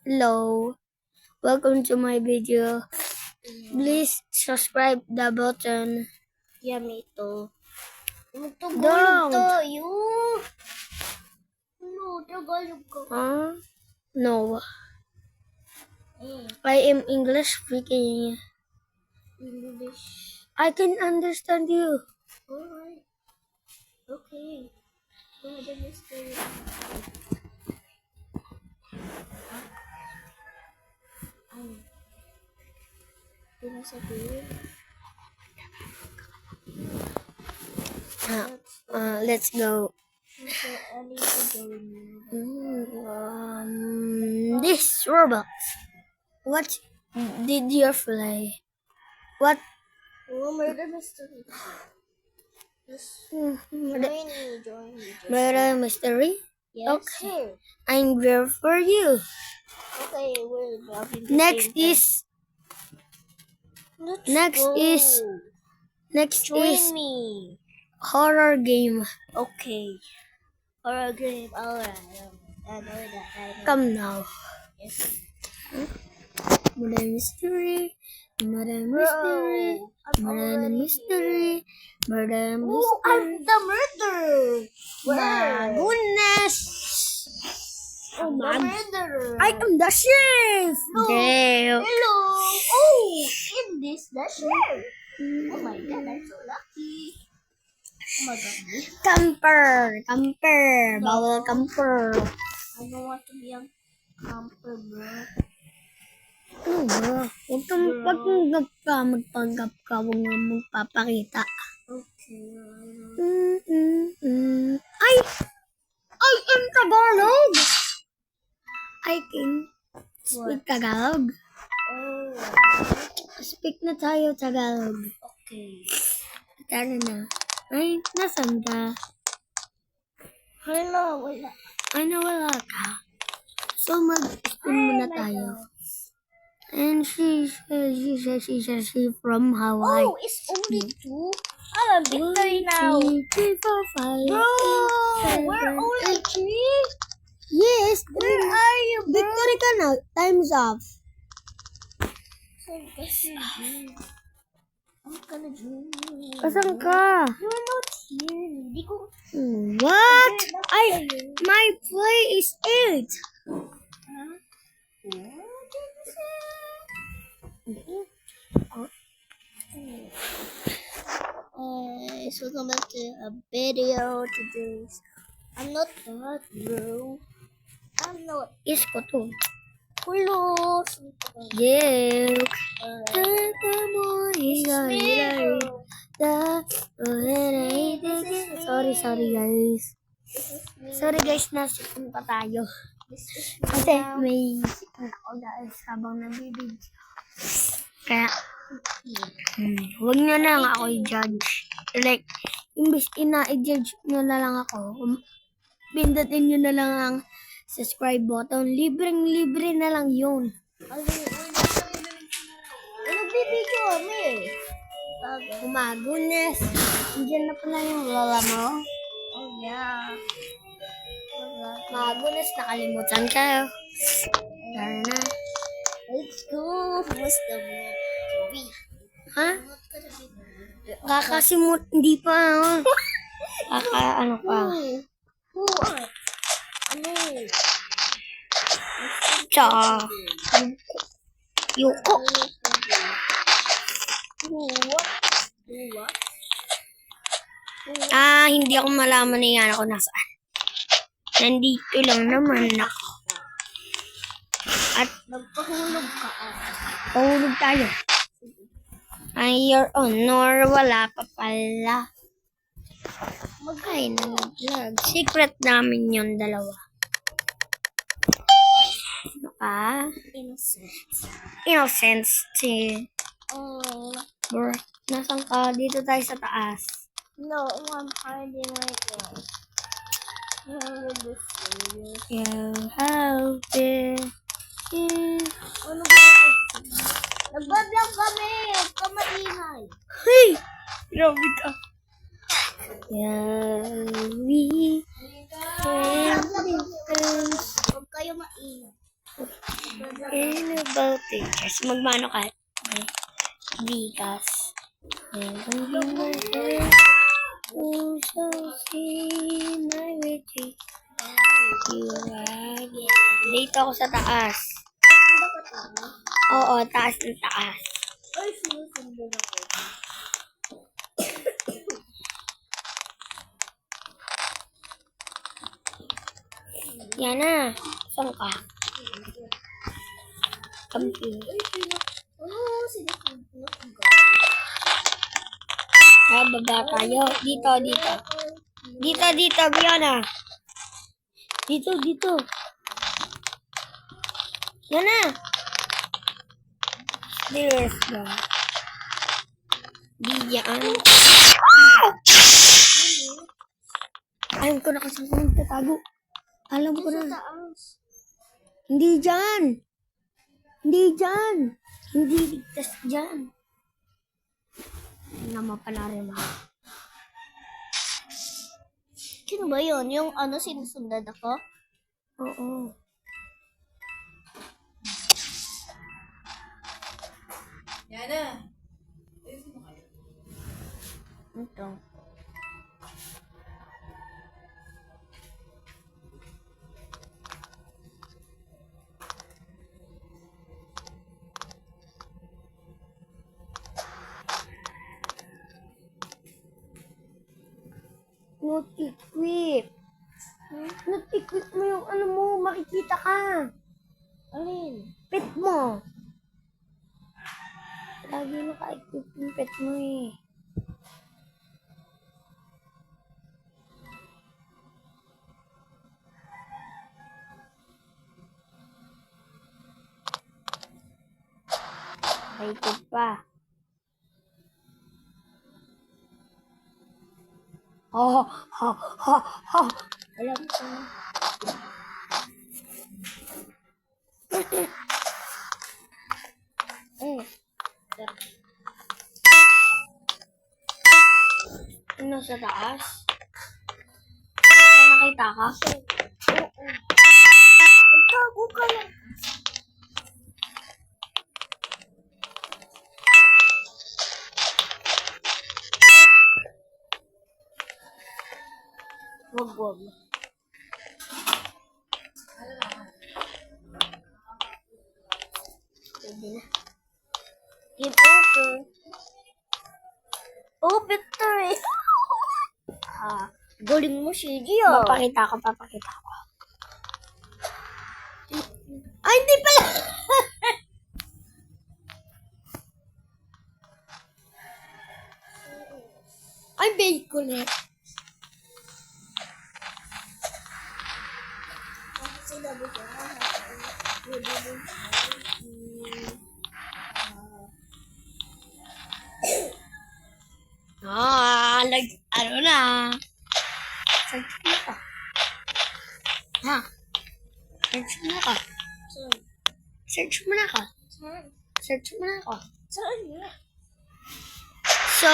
Hello, welcome to my video. Please subscribe the button. Yummy to. Don't. Tayo. No, Tagalog ko. Huh? No, Eh, I am English speaking. English. I can understand you. Alright. Okay. Go ahead, Mr. Ano? Pinasabihin? Let's go. So, I need to go now. This Roblox. What did you play? What? Oh, murder mystery. Just join me. Murder mystery? Yes, Okay. sir. I'm there for you. Okay, we're dropping the Next same is Let's next go. next Join is me. horror game. Okay. Horror game. Alright. I know that. Come now. Yes. Murder mystery. Murder mystery. Murder mystery. Murder Oh, I'm mystery. the murderer. My goodness. I'm the I'm- murderer. I am the sheriff. No. Damn. Hello. Oh, in this the sheriff. Oh my god, I'm so lucky. Oh my god. Camper. No. Bawal camper. I don't want to be a camper, bro. Ano ba? Huwag kang magpanggap ka. Magpanggap ka. Huwag nga magpapakita. Okay. Ay! I am Tagalog! I can speak Tagalog. Oh. Speak na tayo Tagalog. Okay. Tara na. Ay, nasan ka? Hello, wala. Ay, nawala ka. So, mag-spin muna tayo. And she from Hawaii. Oh, it's only two? I'm a victory now. 1, 2, 3, 4, 5, Bro, 6, 7, we're only 8. three? Yes, Where are you, bro? victory ka na. Time's up. I'm gonna join you. Asan ka? You're not here. Hindi ko... What? My play is 8. Huh? So welcome back to a video today. I'm not that, bro. I'm not. Is ko to. Hello. Yeah. Sorry guys. Sorry guys, nasipin pa tayo. Kasi may sipin ako guys habang nabibidyo. Kaya, huwag nyo na lang ako i-judge. Like, imbis ina-judge nyo na lang ako, pindutin nyo na lang ang subscribe button. Libreng-libre na lang yun. Nagbibidyo kami. Oh my goodness. Diyan na pala yung lola mo. Oh yeah. My goodness, nakalimutan kayo. Tara na. Let's go. What's the movie? Ha? I'm not gonna be there. Kakasimut, hindi pa. Ano pa? Who are? Ano? Tsaka, Yuko. Who what? Who what? Hindi ako malaman na yan ako nasaan. Nandito lang naman ako. At Nagpahulog ka. pahulog tayo. Ay, your honor, wala pa pala. Ay, nalaglag. Secret namin yung dalawa. Ano ka? Innocent. Innocence. Oh. Bro, nasan ka? Dito tayo sa taas. No, I'm hiding right now. You're the serious. You have been. Ano ba? Nagbablog kami! Huwag ka maingay! Hey! Grabe ka. Yeah, we Nagbablog kami! Huwag kayo maingay. In about teachers. Magmano ka? Bigas. Dito ako sa taas. Oo, taas ng taas. Ay, sinusundan ako. Yan na. Saan ka? Kampi. Oh, sinusundan ako. Baba tayo. Dito, dito. Dito, Biana. Dito. Yan na. There's the... Diyan. Alam ko na kasi kung tatago. Alam ko na. Taas. Hindi dyan. Hindi ligtas dyan. Nama pala rin ako. Sino ba yun? Yung ano, sinusundan ako? Oo. Yana. Ito. Not equip. Not equip mo yung ano mo. Makikita ka. Alin? Pet mo. Lagi naka-equip yung pet mo eh. Equip pa. Oh, ha. Alam ko. Ano sa taas? Nakita ka? Oo. Magtago ka lang. Wag. Pwede na. Game over. Oh, victory! Galing mo, Shigi, ah. Papakita ko. Ay, hindi pala! Ay, bacon eh. Ano na? Search mo ka. Ha? Search mo ka. Search mo na ka. Search mo na ka. Saan yun? So,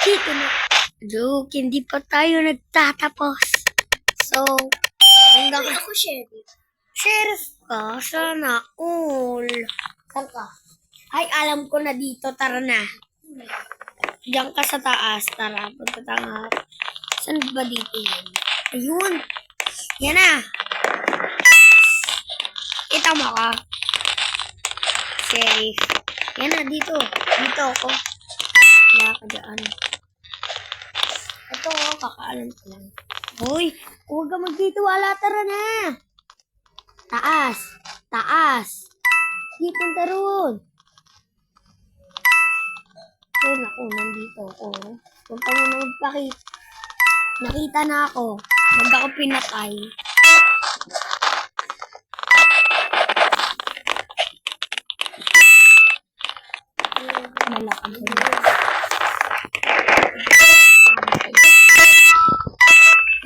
dito na. Joke, hindi pa tayo nagtatapos. So, hanggang Ako, Sheriff. sheriff ka, sana all. Saan ka? Ay, alam ko na dito. Tara na. Diyan ka sa taas. Tara, punta tayo. Saan ba dito yun? Ayun. Yan na. Kita mo ka. Sheriff. Yan na, dito. Dito ako. Wala ka dyan. Ito, kakaalam ko lang. Hoy, huwag ka magtitiwala. Tara na. Taas. Di punta roon. Doon ako, nandito ako. Huwag ka muna magpakita. Nakita na ako. Huwag ako pinatay. Malakad mo.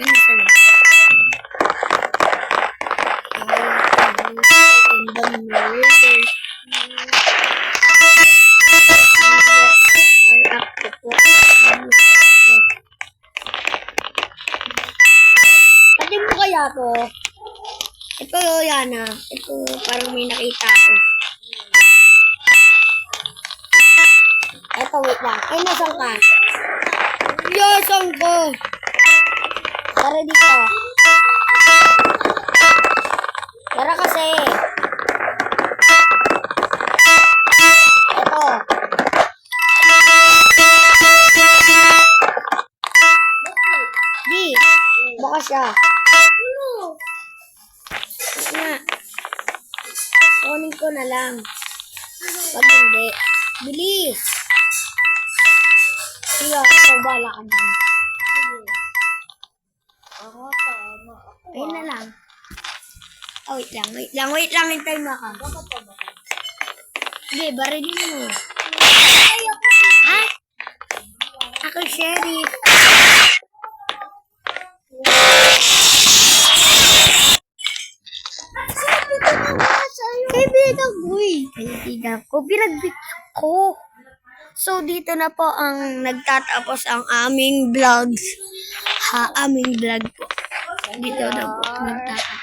Yan na sa'yo. And the murder. Pati mo kaya to? Ito, Yana. Ito, parang may nakita ako. Eto, wait lang. Ay, nasan ka? Yasan ko! Tara dito. Tara kasi. Eto. Di. Baka siya. Nga. Kunin ko na lang. Pag hindi. Bilis. Iya, ikaw bala ka dyan. Ako, tama. Ayun na lang. Oh, wait lang. Hintay mo ako. Bakit pa ba? Sige, barilin mo. Ay, ako si... Ha? Ako, Sherry. Sabi ko na nga sa'yo. Kaibigan ko eh. Kaibigan ko. Pinagbit ko. So, dito na po ang nagtatapos ang aming vlogs. Aming vlog po. Dito na po nagtatapos.